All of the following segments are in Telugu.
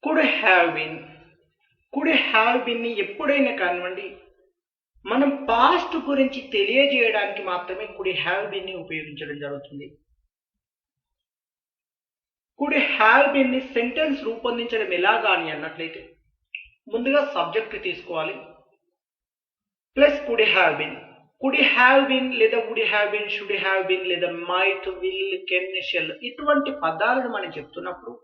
Could have been. Could have Binny ఎప్పుడైనా కానివ్వండి మనం పాస్ట్ గురించి తెలియజేయడానికి మాత్రమే కుడ్ హ్యావ్ బిన్ని ఉపయోగించడం జరుగుతుంది. కుడ్ హ్యావ్ బిన్ని సెంటెన్స్ రూపొందించడం ఎలాగా అని అన్నట్లయితే ముందుగా సబ్జెక్ట్ తీసుకోవాలి plus could have been. Could have been లేదా would have been, should have been లేదా మైట్, విల్, కెన్, షెల్ ఇటువంటి పదాలను మనం చెప్తున్నప్పుడు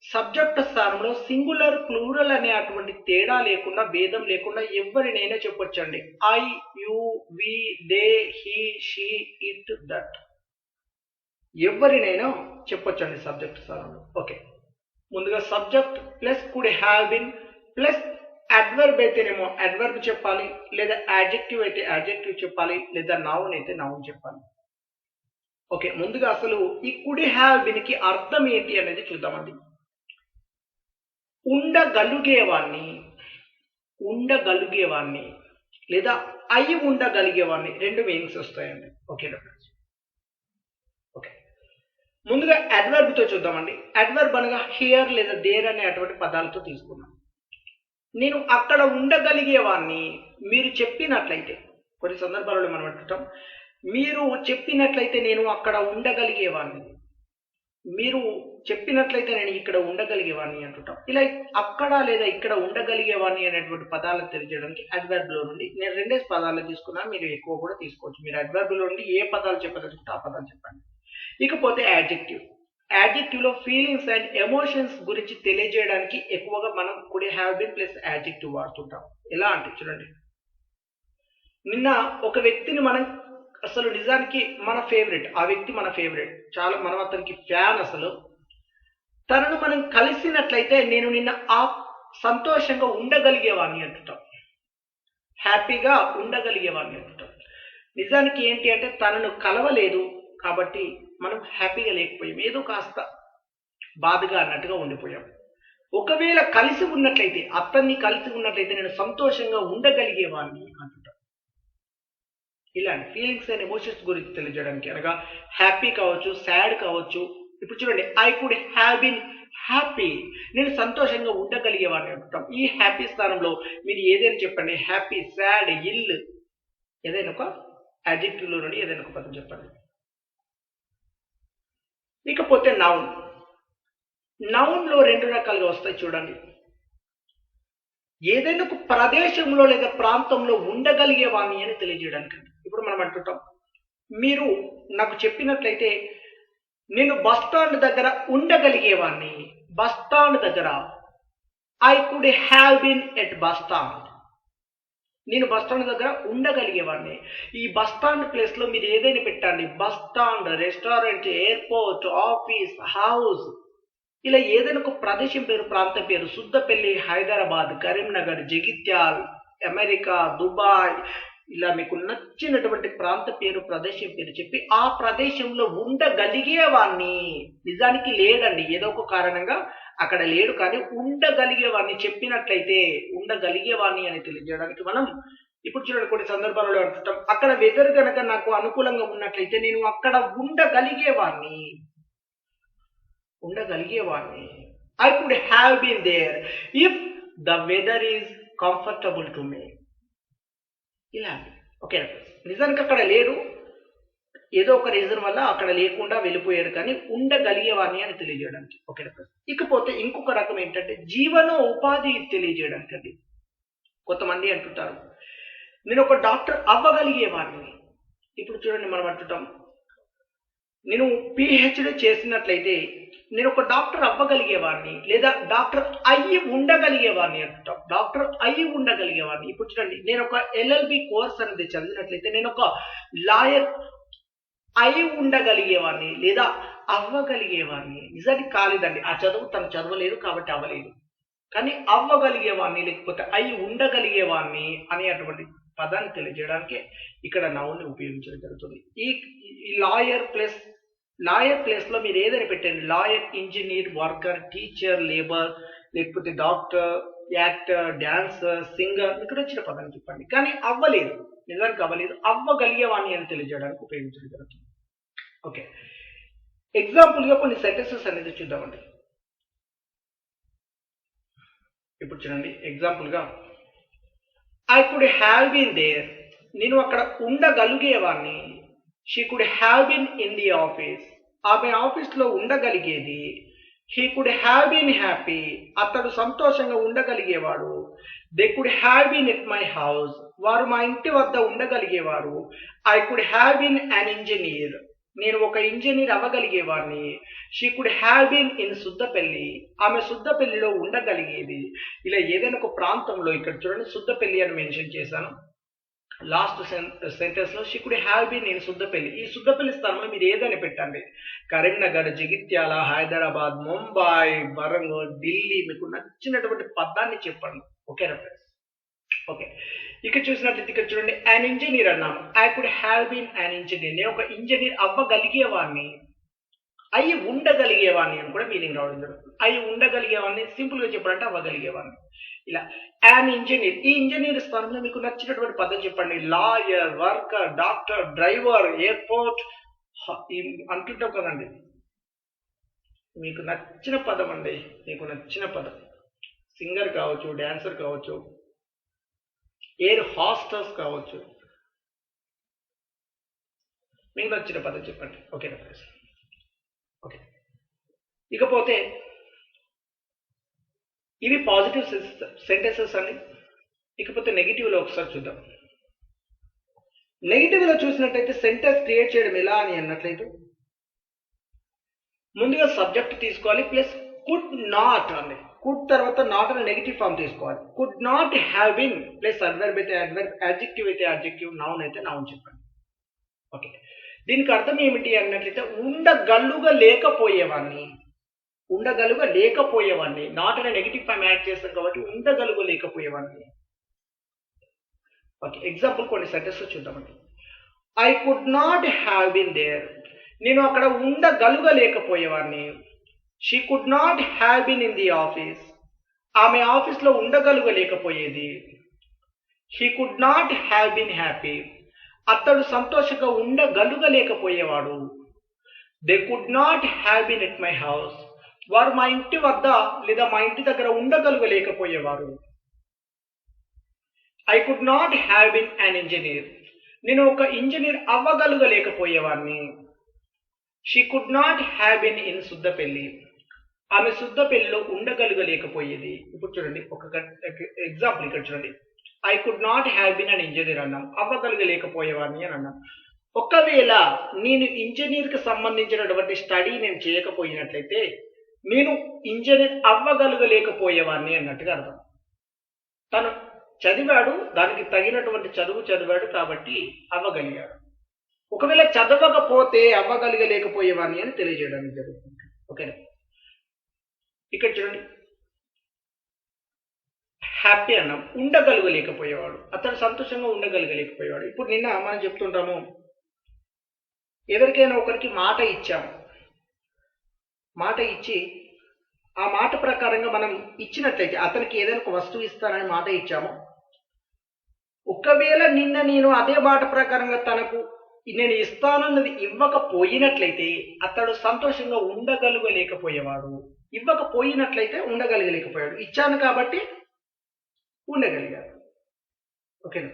సబ్జెక్ట్ స్థానంలో సింగులర్ ప్లూరల్ అనే అటువంటి తేడా లేకుండా భేదం లేకుండా ఎవరినైనా చెప్పొచ్చండి. I, you, we, they, he, she, it, that ఎవరినైనా చెప్పొచ్చండి సబ్జెక్ట్ స్థానంలో. ఓకే, ముందుగా subject plus could have been plus adverb అయితేనేమో అడ్వర్బ్ చెప్పాలి, లేదా యాడ్జెక్టివ్ అయితే యాడ్జెక్టివ్ చెప్పాలి, లేదా నౌన్ అయితే నౌన్ చెప్పాలి. ఓకే, ముందుగా అసలు ఈ కుడ్ హ్యావ్ బిన్ కి అర్థం ఏంటి అనేది చూద్దామండి. ఉండగలిగేవాణ్ణి, ఉండగలిగేవాణ్ణి లేదా అయి ఉండగలిగేవాణ్ణి రెండు మీనింగ్స్ వస్తాయండి. ఓకేనా ఫ్రెండ్స్? ఓకే, ముందుగా అడ్వర్బ్ తో చూద్దామండి. అడ్వర్బ్ అనగా హియర్ లేదా దేర్ అనే అటువంటి పదాలతో తీసుకున్నాం. నేను అక్కడ ఉండగలిగేవాణ్ణి మీరు చెప్పినట్లయితే, కొన్ని సందర్భాలలో మనం అంటుంటాం మీరు చెప్పినట్లయితే నేను అక్కడ ఉండగలిగేవాణ్ణి, మీరు చెప్పినట్లయితే నేను ఇక్కడ ఉండగలిగేవాడిని అంటుంటాం. ఇలా అక్కడ లేదా ఇక్కడ ఉండగలిగేవాడిని అనేటువంటి పదాలను తెలియజేయడానికి అడ్వర్బ్ లో నుండి నేను రెండే పదాలు తీసుకున్నా, మీరు ఎక్కువ కూడా తీసుకోవచ్చు. మీరు అడ్వర్బ్ లో నుండి ఏ పదాలు చెప్పాలంటే ఆ పదాలు చెప్పండి. ఇకపోతే యాడ్జెక్టివ్. యాడ్జెక్టివ్ లో ఫీలింగ్స్ అండ్ ఎమోషన్స్ గురించి తెలియజేయడానికి ఎక్కువగా మనం could have been plus adjective వాడుతుంటాం. ఎలా అంటే చూడండి, నిన్న ఒక వ్యక్తిని మనం అసలు నిజానికి మన ఫేవరెట్, ఆ వ్యక్తి మన ఫేవరెట్, చాలా మనం అతనికి ఫ్యాన్, అసలు తనను మనం కలిసినట్లయితే నేను నిన్న ఆ సంతోషంగా ఉండగలిగేవాడిని అంటుంటాం, హ్యాపీగా ఉండగలిగేవాడిని అంటుంటాం. నిజానికి ఏంటి అంటే తనను కలవలేదు కాబట్టి మనం హ్యాపీగా లేకపోయాం, ఏదో కాస్త బాధగా అన్నట్టుగా ఉండిపోయాం. ఒకవేళ కలిసి ఉన్నట్లయితే, అతన్ని కలిసి ఉన్నట్లయితే నేను సంతోషంగా ఉండగలిగేవాడిని అంటుంటాం. ఇలాంటి ఫీలింగ్స్ అండ్ ఎమోషన్స్ గురించి తెలియజేయడానికి అనగా హ్యాపీ కావచ్చు, సాడ్ కావచ్చు. ఇప్పుడు చూడండి, I could have been happy, నేను సంతోషంగా ఉండగలిగేవాడిని అంటుంటాం. ఈ హ్యాపీ స్థానంలో మీరు ఏదైనా చెప్పండి, హ్యాపీ, సాడ్, ఇల్, ఏదైనా ఒక అడ్జెక్టివ్ లో నుండి ఏదైనా ఒక పదం చెప్పండి. ఇకపోతే నౌన్. నౌన్ లో రెండు రకాలుగా వస్తాయి చూడండి. ఏదైనా ఒక ప్రదేశంలో లేదా ప్రాంతంలో ఉండగలిగేవాణ్ణి అని తెలియజేయడానికి. ఇప్పుడు మనం అంటుంటాం, మీరు నాకు చెప్పినట్లయితే నేను బస్ స్టాండ్ దగ్గర ఉండగలిగేవాణ్ణి. బస్ స్టాండ్ దగ్గర I could have been at bus stand, నేను బస్ స్టాండ్ దగ్గర ఉండగలిగేవాడిని. ఈ బస్ స్టాండ్ ప్లేస్ లో మీరు ఏదైనా పెట్టండి, bus stand, restaurant, airport, office, house, ఇలా ఏదైనా ఒక ప్రదేశం పేరు, ప్రాంతం పేరు, సుద్దపల్లి, హైదరాబాద్, కరీంనగర్, జగిత్యాల్, అమెరికా, దుబాయ్, ఇలా మీకు నచ్చినటువంటి ప్రాంత పేరు, ప్రదేశం పేరు చెప్పి ఆ ప్రదేశంలో ఉండగలిగేవాడిని. నిజానికి లేడండి, ఏదో ఒక కారణంగా అక్కడ లేడు, కానీ ఉండగలిగేవాడిని చెప్పినట్లయితే ఉండగలిగేవాడిని అని తెలియజేయడానికి మనం ఇప్పుడు చూడండి, కొన్ని సందర్భాలలో అంటుంటాం, అక్కడ వెదర్ కనుక నాకు అనుకూలంగా ఉన్నట్లయితే నేను అక్కడ ఉండగలిగేవాడిని, ఉండగలిగేవాడిని. I could have been there if the weather is comfortable to me. ఇలా ఓకే, నిజానికి అక్కడ లేడు, ఏదో ఒక రీజన్ వల్ల అక్కడ లేకుండా వెళ్ళిపోయాడు, కానీ ఉండగలిగేవాడిని అని తెలియజేయడానికి. ఓకే, ఇకపోతే ఇంకొక రకం ఏంటంటే జీవన ఉపాధి తెలియజేయడానికి అండి. కొంతమంది అంటుంటారు, నేను ఒక డాక్టర్ అవ్వగలిగేవాడిని. ఇప్పుడు చూడండి, మనం అంటుంటాం, నేను పిహెచ్డి చేసినట్లయితే నేను ఒక డాక్టర్ అవ్వగలిగేవాడిని, లేదా డాక్టర్ అయ్యి ఉండగలిగేవాడిని అంటుంటాం. డాక్టర్ అయ్యి ఉండగలిగేవాడిని. ఇప్పుడు చూడండి, నేను ఒక ఎల్ఎల్బి కోర్స్ అనేది చదివినట్లయితే నేను ఒక లాయర్ అయి ఉండగలిగేవాడిని లేదా అవ్వగలిగేవాడిని. నిజానికి కాలేదండి, ఆ చదువు తను చదవలేదు కాబట్టి అవ్వలేదు, కానీ అవ్వగలిగేవాడిని లేకపోతే అయి ఉండగలిగేవాడిని అనే అటువంటి పదాన్ని తెలియజేయడానికి ఇక్కడ నౌన్ని ఉపయోగించడం జరుగుతుంది. ఈ లాయర్ ప్లేస్ లో మీరు ఏదైనా పెట్టండి, lawyer, engineer, worker, teacher, labour, లేకపోతే డాక్టర్, యాక్టర్, డాన్సర్, సింగర్, ఇక్కడ వచ్చిన పదాన్ని చెప్పండి. కానీ అవ్వలేదు, నిజానికి అవ్వలేదు, అవ్వగలిగేవాణ్ణి అని తెలియజేయడానికి ఉపయోగించడం జరుగుతుంది. ఓకే, ఎగ్జాంపుల్ గా కొన్ని సెంటెన్సెస్ అనేది చూద్దామండి. ఇప్పుడు చూడండి ఎగ్జాంపుల్గా I could have been there, నేను అక్కడ ఉండగలిగేవాడిని. She could have been in the office, ఆమె ఆఫీస్లో ఉండగలిగేది. He could have been happy, అతడు సంతోషంగా ఉండగలిగేవాడు. They could have been at my house, వారు మా ఇంటి వద్ద ఉండగలిగేవారు. I could have been an engineer, నేను ఒక ఇంజనీర్ అవ్వగలిగేవాడిని. She could have been in Suddapalli, ఆమె సుద్దపల్లిలో ఉండగలిగేది. ఇలా ఏదైనా ఒక ప్రాంతంలో, ఇక్కడ చూడండి సుద్దపల్లి అని మెన్షన్ చేశాను లాస్ట్ సెంటెన్స్ లో. She could have been in Suddapalli, ఈ సుద్దపల్లి స్థానంలో మీరు ఏదైనా పెట్టండి. కరీంనగర్, జగిత్యాల, హైదరాబాద్, ముంబై, వరంగల్, ఢిల్లీ, మీకు నచ్చినటువంటి పదాన్ని చెప్పండి. ఓకేనా ఫ్రెండ్స్? ఓకే, ఇక్కడ చూసినట్లయితే ఇక్కడ చూడండి అన్ ఇంజనీర్ అన్నాము. I could have been an engineer, నేను ఒక ఇంజనీర్ అవ్వగలిగేవాడిని. అయ్యి ఉండగలిగేవాడిని అని కూడా మీనింగ్ రావడం జరుగుతుంది. అయ్యి ఉండగలిగేవాడిని సింపుల్ గా చెప్పాలంటే అవ్వగలిగేవాడిని. ఇలా యాన్ ఇంజనీర్, ఈ ఇంజనీర్ స్థానంలో మీకు నచ్చినటువంటి పదం చెప్పండి. Lawyer, worker, doctor, driver, airport అంటుంటాం కదండి. మీకు నచ్చిన పదం అండి, మీకు నచ్చిన పదం. సింగర్ కావచ్చు, డాన్సర్ కావచ్చు, ఎయిర్ హాస్టర్స్ కావచ్చు, మీకు నచ్చిన పదం చెప్పండి. ఓకేనా ఫ్రెండ్స్? ఓకే, ఇకపోతే ఇవి పాజిటివ్ సెంటెన్సెస్ అండి. ఇకపోతే నెగిటివ్లో ఒకసారి చూద్దాం. నెగిటివ్లో చూసినట్లయితే సెంటెన్స్ క్రియేట్ చేయడం ఎలా అని అన్నట్లయితే ముందుగా సబ్జెక్ట్ తీసుకోవాలి ప్లస్ కుడ్ నాట్ అండి. కుడ్ తర్వాత నాట్ అనే నెగిటివ్ ఫామ్ తీసుకోవాలి. Could not have been plus adverb అయితే అడ్వర్బ్, యాడ్జెక్టివ్ అయితే యాడ్జెక్టివ్, నౌన్ అయితే నౌన్ చెప్పండి. ఓకే, దీనికి అర్థం ఏమిటి అన్నట్లయితే ఉండగలుగా లేకపోయేవాడిని, ఉండగలుగా లేకపోయేవాడిని. నాట్ అనే నెగిటివ్ ఫామ్ యాడ్ చేస్తాం కాబట్టి ఉండగలుగా లేకపోయేవాడిని. ఓకే, ఎగ్జాంపుల్ కొన్ని సెంటెన్స్ చూద్దామండి. I could not have been there, నేను అక్కడ ఉండగలుగా లేకపోయేవాడిని. She could not have been in the office, ఆమె ఆఫీస్లో ఉండగలుగా లేకపోయేది. He could not have been happy, అతడు సంతోషంగా ఉండగలుగా లేకపోయేవాడు. They could not have been at my house, వారు మా ఇంటి వద్ద లేదా మా ఇంటి దగ్గర ఉండగలుగా లేకపోయేవారు. I could not have been an engineer, నేను ఒక ఇంజనీర్ అవ్వగలుగా లేకపోయేవాడిని. She could not have been in Suddapalli, ఆమె సుద్దపల్లిలో ఉండగలుగా లేకపోయేది. ఇప్పుడు చూడండి ఒక ఎగ్జాంపుల్ ఇక్కడ చూడండి. I could not have been an engineer అన్నాం, అవ్వగలుగా లేకపోయేవాడిని అని అన్నాం. ఒకవేళ నేను ఇంజనీర్కి సంబంధించినటువంటి స్టడీ నేను చేయకపోయినట్లయితే నేను ఇంజనీర్ అవ్వగలుగలేకపోయేవాడిని అన్నట్టుగా అర్థం. తను చదివాడు, దానికి తగినటువంటి చదువు చదివాడు కాబట్టి అవ్వగలిగాడు. ఒకవేళ చదవకపోతే అవ్వగలిగలేకపోయేవాడిని అని తెలియజేయడానికి జరుగుతుంది. ఓకేనా? ఇక్కడ చూడండి హ్యాపీ అన్నాం, ఉండగలుగలేకపోయేవాడు, అతను సంతోషంగా ఉండగలిగలేకపోయేవాడు. ఇప్పుడు నిన్న మనం చెప్తుంటాము ఎవరికైనా ఒకరికి మాట ఇచ్చాము, మాట ఇచ్చి ఆ మాట ప్రకారంగా మనం ఇచ్చినట్లయితే అతనికి ఏదైనా ఒక వస్తువు ఇస్తానని మాట ఇచ్చాము. ఒకవేళ నిన్న నేను అదే మాట ప్రకారంగా తనకు నేను ఇస్తానన్నది ఇవ్వకపోయినట్లయితే అతడు సంతోషంగా ఉండగలుగలేకపోయేవాడు. ఇవ్వకపోయినట్లయితే ఉండగలిగలేకపోయాడు. ఇచ్చాను కాబట్టి ఉండగలిగాడు. ఓకేనా?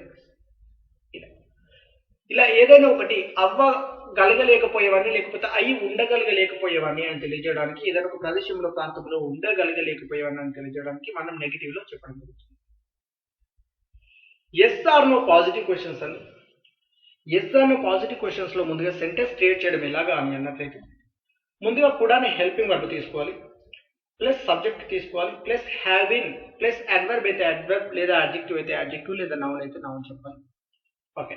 ఇలా ఏదైనా ఒకటి అవ్వగలగలేకపోయేవాడిని లేకపోతే అయి ఉండగలగలేకపోయేవాడిని అని తెలియజేయడానికి, ఏదైనా ఒక ప్రదేశంలో ప్రాంతంలో ఉండగలగలేకపోయేవాడిని అని తెలియజేయడానికి మనం నెగిటివ్ లో చెప్పడం జరుగుతుంది. Yes or no positive questions అని. Yes or no positive questions లో ముందుగా సెంటెన్స్ క్రియేట్ చేయడం ఎలాగా అని అన్నట్లయితే ముందుగా కూడా హెల్పింగ్ వర్బ్ తీసుకోవాలి, ప్లస్ సబ్జెక్ట్ తీసుకోవాలి, plus have been, plus adverb అయితే అడ్వర్బ్ లేదా అడ్జెక్టివ్ అయితే అడ్జెక్టివ్ లేదా నౌన్ అయితే నౌన్ చెప్పాలి. ఓకే,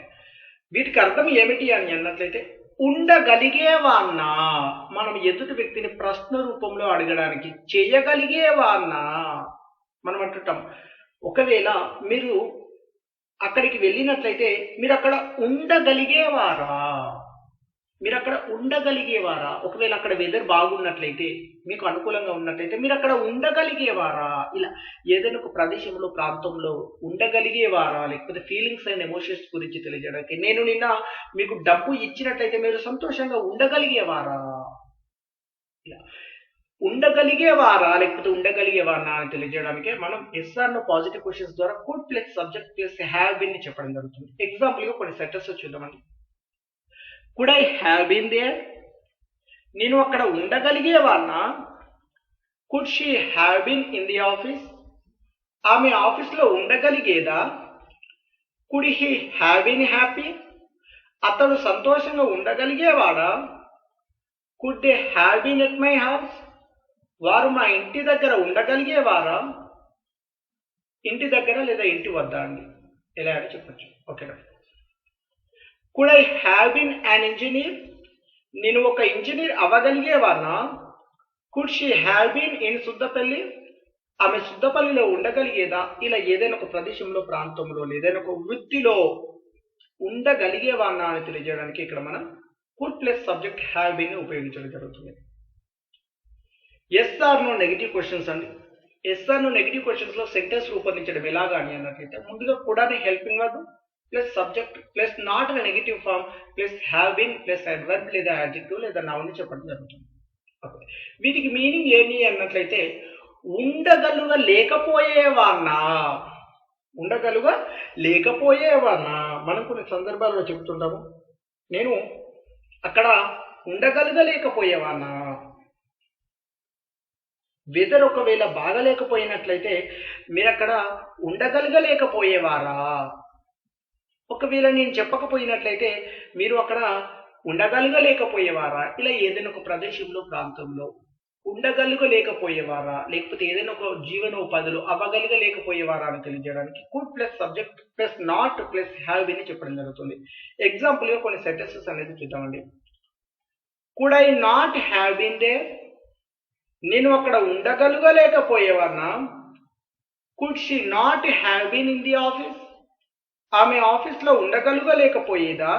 వీటికి అర్థం ఏమిటి అని అన్నట్లయితే ఉండగలిగేవాన్నా, మనం ఎదుటి వ్యక్తిని ప్రశ్న రూపంలో అడగడానికి, చేయగలిగేవాన్నా మనం అంటుంటాం. ఒకవేళ మీరు అక్కడికి వెళ్ళినట్లయితే మీరు అక్కడ ఉండగలిగేవారా, మీరు అక్కడ ఉండగలిగేవారా, ఒకవేళ అక్కడ వెదర్ బాగున్నట్లయితే మీకు అనుకూలంగా ఉన్నట్లయితే మీరు అక్కడ ఉండగలిగేవారా. ఇలా ఏదైనా ఒక ప్రదేశంలో ప్రాంతంలో ఉండగలిగేవారా, లేకపోతే ఫీలింగ్స్ అండ్ ఎమోషన్స్ గురించి తెలియజేయడానికి, నేను నిన్న మీకు డబ్బు ఇచ్చినట్లయితే మీరు సంతోషంగా ఉండగలిగేవారా. ఇలా ఉండగలిగేవారా లేకపోతే ఉండగలిగేవారా అని తెలియజేయడానికి మనం ఎస్ఆర్ పాజిటివ్ క్వశ్చన్స్ ద్వారా could plus subject plus have been ని చెప్పడం జరుగుతుంది. ఎగ్జాంపుల్ గా కొన్ని సెంటెన్స్ చూద్దామండి. Could I have been there, నేను అక్కడ ఉండగలిగేవాన్నా. Could she have been in the office, ఆమె ఆఫీస్లో ఉండగలిగేదా. Could he have been happy, అతడు సంతోషంగా ఉండగలిగేవాడా. Could they have been at my house, వారు మా ఇంటి దగ్గర ఉండగలిగేవారా. ఇంటి దగ్గర లేదా ఇంటి వద్ద అండి, ఎలా అని చెప్పచ్చు. ఓకేనా. Could I have been an engineer, నేను ఒక ఇంజనీర్ అవ్వగలిగేవానా. Could she have been in Suddapalli, ఆమె సుద్దపల్లిలో ఉండగలిగేదా. ఇలా ఏదైనా ఒక ప్రదేశంలో, ప్రాంతంలో, ఏదైనా ఒక వృత్తిలో ఉండగలిగేవానా అని తెలియజేయడానికి ఇక్కడ మనం could plus subject have been ఉపయోగించడం జరుగుతుంది. ఎస్ఆర్ నో నెగిటివ్ క్వశ్చన్స్ అండి. ఎస్ఆర్ నో నెగిటివ్ క్వశ్చన్స్ లో సెంటెన్స్ రూపొందించడం ఎలాగా అని అన్నట్లయితే ముందుగా కూడా helping word plus subject plus not అనే negative form plus have been plus adverb లేదా యాడ్జెక్టివ్ లేదా నౌన్ ని చెప్పడం జరుగుతుంది. వీటికి మీనింగ్ ఏంటి అన్నట్లయితే ఉండగలుగా లేకపోయేవాన్నా, ఉండగలుగా లేకపోయేవాన్నా. మనం కొన్ని సందర్భాల్లో చెప్తుంటాము, నేను అక్కడ ఉండగలగలేకపోయేవాన్నా. వెదర్ ఒకవేళ బాగలేకపోయినట్లయితే మీరు అక్కడ ఉండగలగలేకపోయేవారా. ఒకవేళ నేను చెప్పకపోయినట్లయితే మీరు అక్కడ ఉండగలగలేకపోయేవారా. ఇలా ఏదైనా ఒక ప్రదేశంలో, ప్రాంతంలో ఉండగలగలేకపోయేవారా, లేకపోతే ఏదైనా ఒక జీవనోపాధిలో అవ్వగలగలేకపోయేవారా అని తెలియజేయడానికి could plus subject plus not plus have been చెప్పడం జరుగుతుంది. ఎగ్జాంపుల్ గా కొన్ని సెంటెన్సెస్ అనేది చూద్దామండి. Could I not have been there, నేను అక్కడ ఉండగలగలేకపోయేవాన్నా. Could she not have been in the office, ఆమె ఆఫీస్లో ఉండగలగలేకపోయేదా.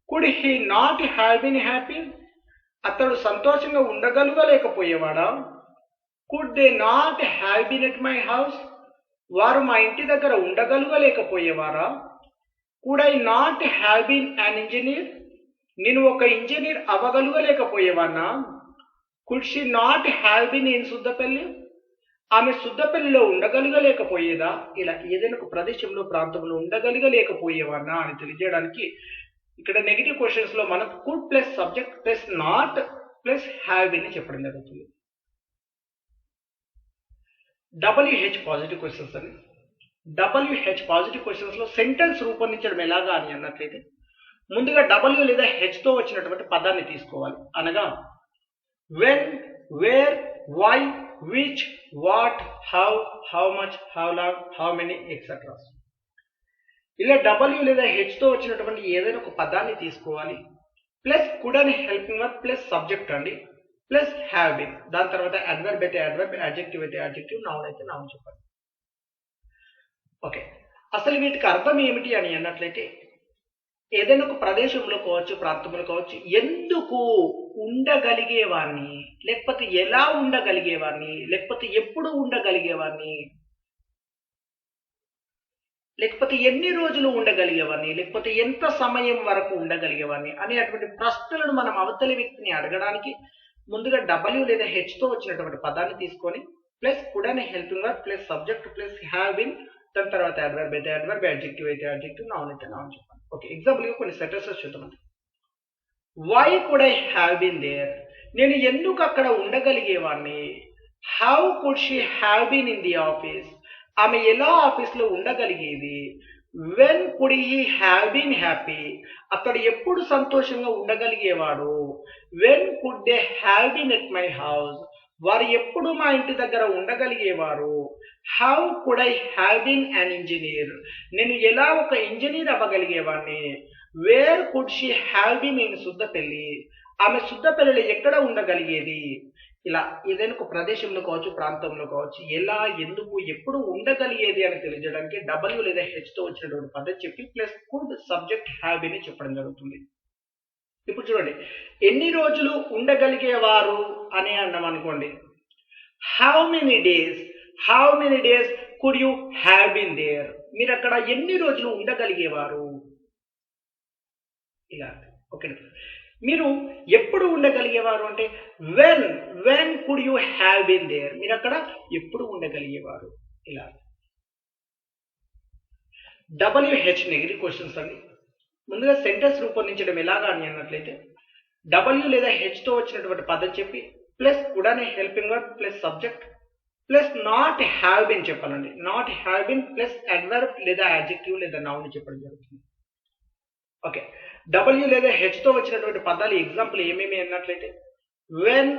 Could he not have been happy, అతడు సంతోషంగా ఉండగలగలేకపోయేవాడా. Could they not have been at my house, వారు మా ఇంటి దగ్గర ఉండగలగలేకపోయేవారా. Could I not have been an engineer, నేను ఒక ఇంజనీర్ అవ్వగలగలేకపోయేవాన్నా. Could she not have been in Suddapalli, ఆమె సుద్దపల్లిలో ఉండగలగలేకపోయేదా. ఇలా ఏదైనా ఒక ప్రదేశంలో, ప్రాంతంలో ఉండగలగలేకపోయేవాన్నా అని తెలియజేయడానికి ఇక్కడ నెగిటివ్ క్వశ్చన్స్ లో మనకు could plus subject plus not plus have been చెప్పడం జరుగుతుంది. WH పాజిటివ్ క్వశ్చన్స్ అని. WH పాజిటివ్ క్వశ్చన్స్ లో సెంటెన్స్ రూపొందించడం ఎలాగా అని అన్నట్లయితే ముందుగా W లేదా H తో వచ్చినటువంటి పదాన్ని తీసుకోవాలి. అనగా when, where, why, which, what, how, how much, how long, how many etcetera. ఇలా W లేదా H తో వచ్చినటువంటి ఏదైనా ఒక పదాన్ని తీసుకోవాలి. ప్లస్ కుడ్ అని హెల్పింగ్ వర్బ్ ప్లస్ సబ్జెక్ట్ అండి ప్లస్ హ్యావ్ బీన్. దాని తర్వాత అడ్వర్బ్ అయితే అడ్వర్బ్, యాడ్జెక్టివ్ అయితే యాడ్జెక్టివ్, నౌన్ అయితే నౌన్ చెప్పండి. ఓకే, అసలు వీటికి అర్థం ఏమిటి అని అన్నట్లయితే ఏదైనా ఒక ప్రదేశంలో కావచ్చు, ప్రాంతంలో కావచ్చు, ఎందుకు ఉండగలిగేవాడిని, లేకపోతే ఎలా ఉండగలిగేవాడిని, లేకపోతే ఎప్పుడు ఉండగలిగేవాడిని, లేకపోతే ఎన్ని రోజులు ఉండగలిగేవాడిని, లేకపోతే ఎంత సమయం వరకు ఉండగలిగేవాడిని అనేటువంటి ప్రశ్నలను మనం అవతలి వ్యక్తిని అడగడానికి ముందుగా W లేదా H తో వచ్చినటువంటి పదాన్ని తీసుకొని ప్లస్ కుడ్ అనే helping verb plus subject plus have been, దాని తర్వాత అడ్వర్బ్ అయితే అడ్వర్బ్, యాడ్జెక్టివ్ అయితే యాడ్జెక్టివ్, నౌన్ అయితే నౌన్ చెప్పండి. ఓకే, ఎగ్జాంపుల్ గా కొన్ని సెంటెన్సెస్ చూద్దామండి. Why could I have been there, నేను ఎందుకు అక్కడ ఉండగలిగేవాడిని. How could she have been in the office, ఆమె ఎలా ఆఫీస్లో ఉండగలిగేది. When could he have been happy, అతడు ఎప్పుడు సంతోషంగా ఉండగలిగేవాడు. When could they have been at my house, వారు ఎప్పుడు మా ఇంటి దగ్గర ఉండగలిగేవారు. How could I have been an engineer, నేను ఎలా ఒక ఇంజనీర్ అవ్వగలిగేవాడిని. Where could she have been in Suddapalli, ఆమె సుద్దపల్లిలో ఎక్కడ ఉండగలిగేది. ఇలా ఏదైనా ఒక ప్రదేశంలో కావచ్చు, ప్రాంతంలో కావచ్చు, ఎలా, ఎందుకు, ఎప్పుడు ఉండగలిగేది అని తెలియజేయడానికి W లేదా H తో వచ్చినటువంటి పద్ధతి చెప్పి plus could subject have been చెప్పడం జరుగుతుంది. ఇప్పుడు చూడండి, ఎన్ని రోజులు ఉండగలిగేవారు అని అన్నాం అనుకోండి. How many days could you have been there, మీరు అక్కడ ఎన్ని రోజులు ఉండగలిగేవారు. ఇలా ఓకే. మీరు ఎప్పుడు ఉండగలిగేవారు అంటే when could you have been there, మీరు అక్కడ ఎప్పుడు ఉండగలిగేవారు. ఇలా WH నెగిటివ్ క్వశ్చన్స్ అండి. ముందుగా సెంటెన్స్ రూపొందించడం ఎలాగా అని అన్నట్లయితే W లేదా H తో వచ్చినటువంటి పదం చెప్పి ప్లస్ కుడ్ అనే helping verb plus subject plus not have been చెప్పాలండి. Not have been plus adverb లేదా యాడ్జెక్టివ్ లేదా నౌన్ చెప్పడం జరుగుతుంది. ఓకే, W లేదా H తో వచ్చినటువంటి పదాలు ఎగ్జాంపుల్ ఏమేమి అన్నట్లయితే when,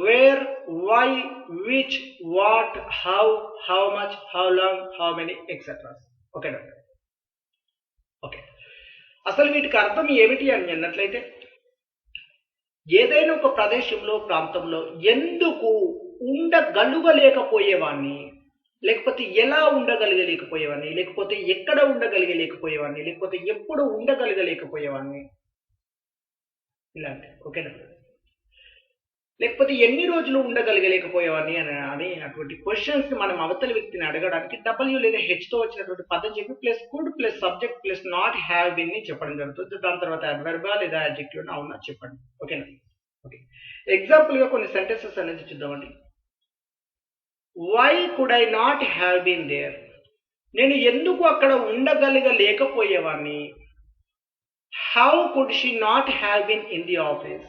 where, why, which, what, how much, how long, how many etcetera. ఓకేనా? ఓకే, అసలు వీటికి అర్థం ఏమిటి అని అన్నట్లయితే ఏదైనా ఒక ప్రదేశంలో ప్రాంతంలో ఎందుకు ఉండగలుగలేకపోయేవాడిని, లేకపోతే ఎలా ఉండగలిగలేకపోయేవాడిని, లేకపోతే ఎక్కడ ఉండగలిగలేకపోయేవాడిని, లేకపోతే ఎప్పుడు ఉండగలిగలేకపోయేవాడిని, ఇలాంటి. ఓకేనా? లేకపోతే ఎన్ని రోజులు ఉండగలిగలేకపోయేవాడిని అని అటువంటి క్వశ్చన్స్ మనం అవతల వ్యక్తిని అడగడానికి W లేదా H తో వచ్చినటువంటి పదం చెప్పి plus could plus subject plus not have been ని చెప్పడం జరుగుతుంది. దాని తర్వాత అడ్వర్బా లేదా అడ్జెక్టివ్ అవునా చెప్పండి. ఓకేనా? ఓకే, ఎగ్జాంపుల్ గా కొన్ని సెంటెన్సెస్ అనేది చూద్దామండి. Why could I not have been there, నేను ఎందుకు అక్కడ ఉండగలిగలేకపోయేవాడిని. How could she not have been in the office,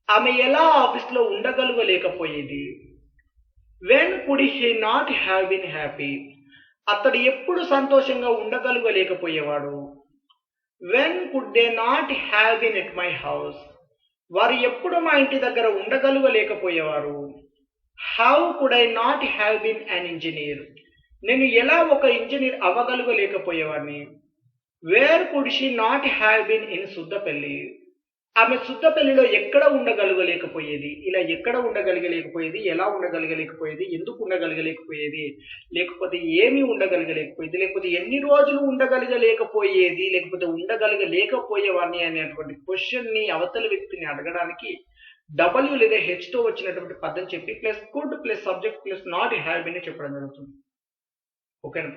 ఆమె ఎలా ఆఫీస్లో ఉండగలగలేకపోయేది. When could he not have been happy, అతడు ఎప్పుడు సంతోషంగా ఉండగలగలేకపోయేవాడు. When could they not have been at my house, వారు ఎప్పుడు మా ఇంటి దగ్గర ఉండగలగలేకపోయేవారు. How could I not have been an engineer, నేను ఎలా ఒక ఇంజనీర్ అవ్వగలగలేకపోయేవాడిని. Where could she not have been in Suddapalli, ఆమె సుద్దపల్లిలో ఎక్కడ ఉండగలగలేకపోయేది. ఇలా ఎక్కడ ఉండగలిగలేకపోయేది, ఎలా ఉండగలిగలేకపోయేది, ఎందుకు ఉండగలిగలేకపోయేది, లేకపోతే ఏమి ఉండగలిగలేకపోయేది, లేకపోతే ఎన్ని రోజులు ఉండగలిగలేకపోయేది, లేకపోతే ఉండగలిగలేకపోయేవాడిని అనేటువంటి క్వశ్చన్ ని అవతల వ్యక్తిని అడగడానికి W లేదా H తో వచ్చినటువంటి పదం చెప్పి plus could plus subject plus not have been చెప్పడం జరుగుతుంది. ఓకేనా?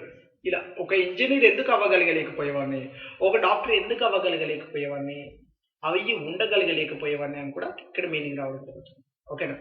ఇలా ఒక ఇంజనీర్ ఎందుకు అవ్వగలిగలేకపోయేవాడిని, ఒక డాక్టర్ ఎందుకు అవ్వగలిగలేకపోయేవాడిని, అవి ఉండగలిగలేకపోయేవాడిని అని కూడా ఇక్కడ మీనింగ్ రావడం జరుగుతుంది. ఓకేనా?